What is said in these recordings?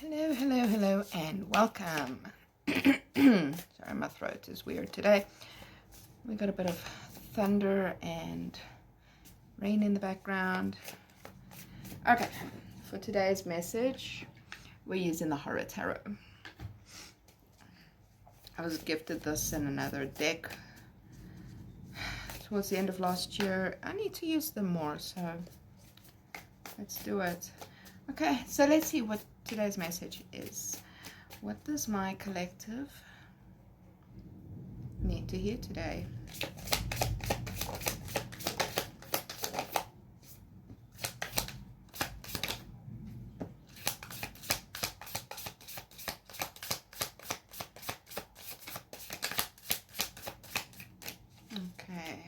Hello, hello, hello, and welcome. Sorry, my throat is weird today. We got a bit of thunder and rain in the background. Okay, for today's message, we're using the Horror Tarot. I was gifted this in another deck towards the end of last year. I need to use them more, so let's do it. Okay, so let's see what today's message is. What does my collective need to hear today? Okay.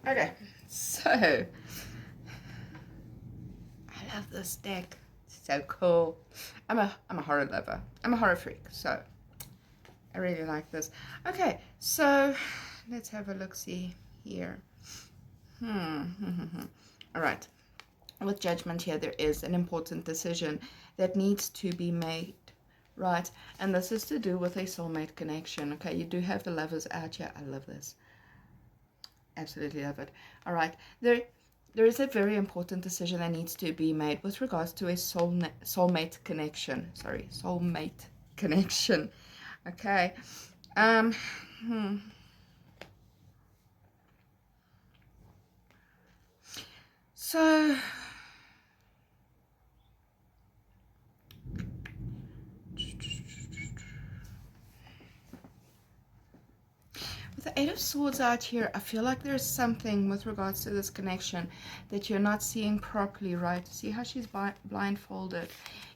Okay, so I love this deck. It's so cool. I'm a horror lover. I'm a horror freak, so I really like this. Okay, so let's have a look-see here. All right. With Judgment here, there is an important decision that needs to be made, right? And this is to do with a soulmate connection. Okay, you do have the lovers out here. I love this. Absolutely love it. All right, there is a very important decision that needs to be made with regards to a soulmate connection. Sorry, soulmate connection. Okay. So with the Eight of Swords out here, I feel like there's something with regards to this connection that you're not seeing properly, right? See how she's blindfolded?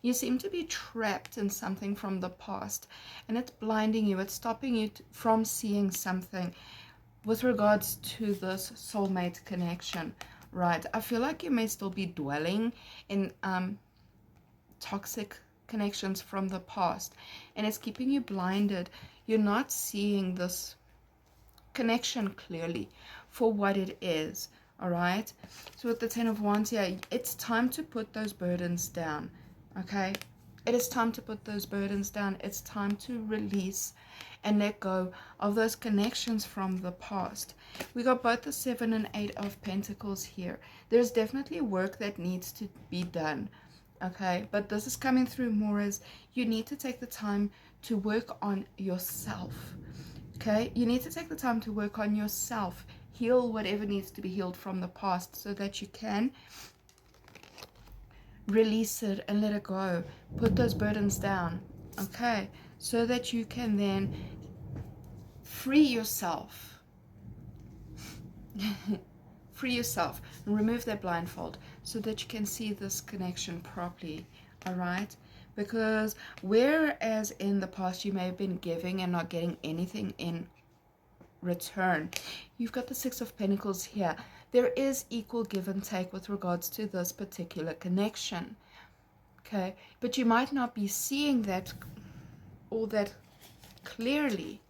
You seem to be trapped in something from the past, and it's blinding you. It's stopping you from seeing something with regards to this soulmate connection, right? I feel like you may still be dwelling in toxic connections from the past, and it's keeping you blinded. You're not seeing this connection clearly for what it is. All right, so with the Ten of Wands here, it's time to put those burdens down. Okay, it is time to put those burdens down. It's time to release and let go of those connections from the past. We got both the 7 and 8 of Pentacles here. There's definitely work that needs to be done. Okay, but this is coming through more as you need to take the time to work on yourself. Okay, you need to take the time to work on yourself, heal whatever needs to be healed from the past so that you can release it and let it go. Put those burdens down, okay, so that you can then free yourself. Free yourself and remove that blindfold so that you can see this connection properly. All right, because whereas in the past you may have been giving and not getting anything in return, you've got the 6 of Pentacles here. There is equal give and take with regards to this particular connection. Okay, but you might not be seeing that all that clearly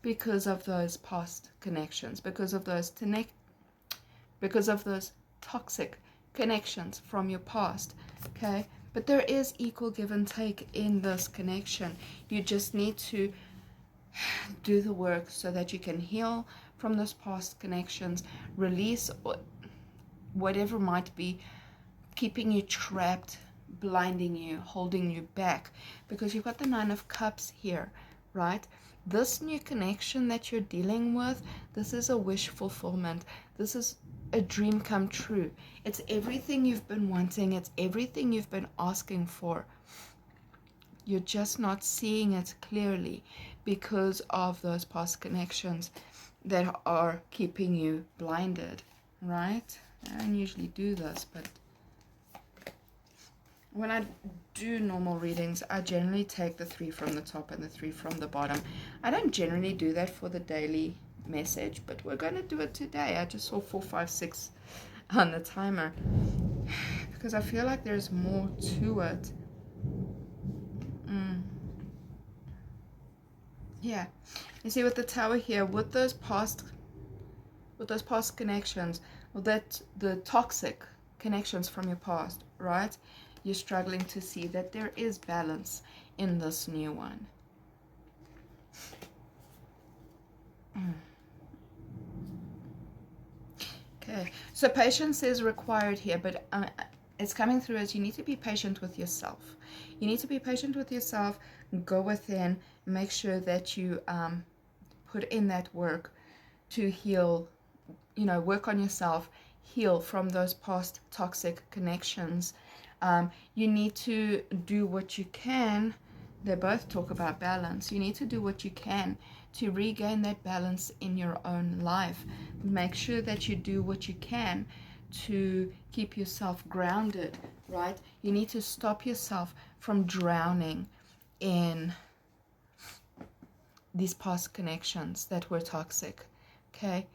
because of those past connections, because of those toxic connections from your past. Okay, but there is equal give and take in this connection. You just need to do the work so that you can heal from those past connections, release whatever might be keeping you trapped, blinding you, holding you back, because you've got the 9 of Cups here, right? This new connection that you're dealing with, this is a wish fulfillment. This is a dream come true. It's everything you've been wanting. It's everything you've been asking for. You're just not seeing it clearly because of those past connections that are keeping you blinded, right? I don't usually do this, but when I do normal readings, I generally take the 3 from the top and the 3 from the bottom. I don't generally do that for the daily message, but we're going to do it today. I just saw 4, 5, 6 on the timer. because I feel like there's more to it. Yeah, you see with the Tower here, with those past connections, or that the toxic connections from your past, right? You're struggling to see that there is balance in this new one. Okay, so patience is required here, but it's coming through as you need to be patient with yourself. You need to be patient with yourself, go within, make sure that you put in that work to heal, work on yourself, heal from those past toxic connections. You need to do what you can. They both talk about balance. You need to do what you can to regain that balance in your own life. Make sure that you do what you can to keep yourself grounded, right? You need to stop yourself from drowning in these past connections that were toxic, okay?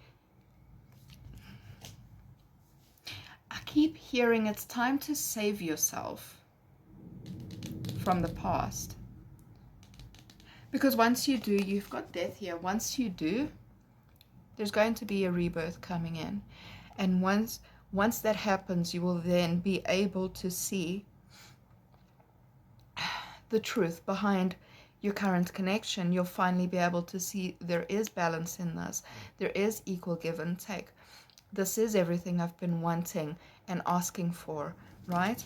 I keep hearing it's time to save yourself from the past. Because once you do, you've got death here. Once you do, there's going to be a rebirth coming in. And once that happens, you will then be able to see the truth behind your current connection. You'll finally be able to see there is balance in this. There is equal give and take. This is everything I've been wanting and asking for, right?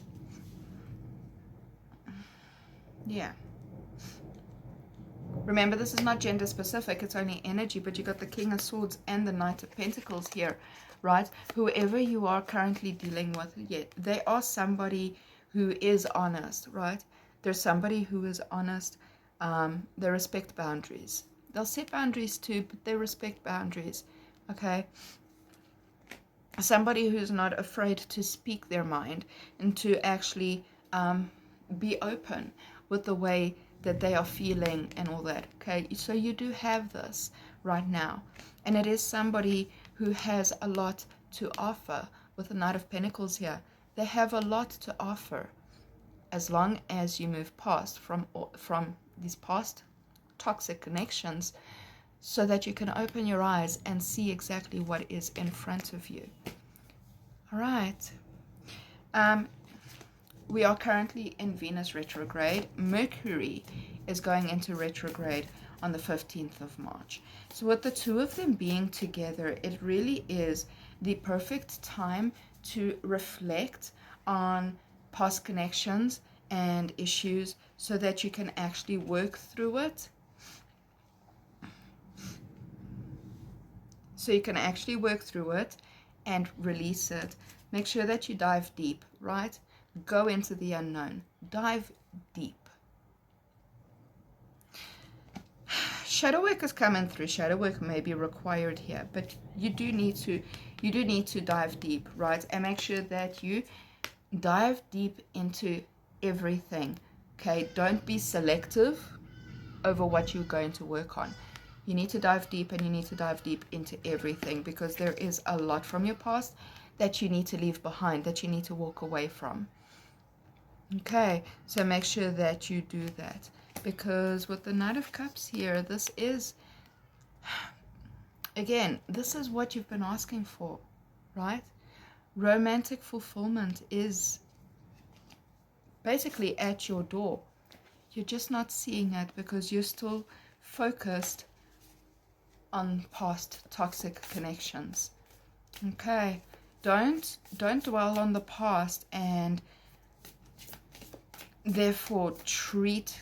Yeah. Remember, this is not gender specific, it's only energy, but you got the King of Swords and the Knight of Pentacles here, right? Whoever you are currently dealing with, yeah, they are somebody who is honest, right? There's somebody who is honest. They respect boundaries. They'll set boundaries too, but they respect boundaries, okay? Somebody who's not afraid to speak their mind and to actually be open with the way that they are feeling and all that, okay? So you do have this right now. And it is somebody who has a lot to offer with the Knight of Pentacles here. They have a lot to offer as long as you move past from these past toxic connections so that you can open your eyes and see exactly what is in front of you. All right. We are currently in Venus retrograde. Mercury is going into retrograde on the 15th of March. So with the two of them being together, it really is the perfect time to reflect on past connections and issues so that you can actually work through it. So you can actually work through it and release it. Make sure that you dive deep, right? Go into the unknown. Dive deep. Shadow work is coming through. Shadow work may be required here, but you do need to dive deep, right? And make sure that you dive deep into everything. Okay, don't be selective over what you're going to work on. You need to dive deep, and you need to dive deep into everything, because there is a lot from your past that you need to leave behind, that you need to walk away from. Okay, so make sure that you do that, because with the Knight of Cups here, this is, again, this is what you've been asking for, right? Romantic fulfillment is basically at your door. You're just not seeing it because you're still focused on past toxic connections. Okay, don't dwell on the past and therefore treat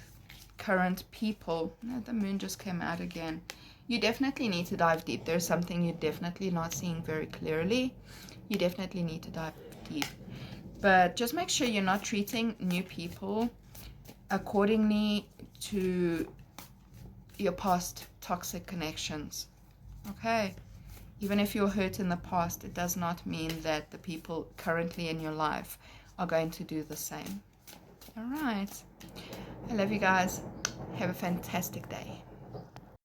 current people. No, the moon just came out again. You definitely need to dive deep. There's something you're definitely not seeing very clearly. You definitely need to dive deep. But just make sure you're not treating new people accordingly to your past toxic connections. Okay? Even if you're hurt in the past, it does not mean that the people currently in your life are going to do the same. All right. I love you guys. Have a fantastic day.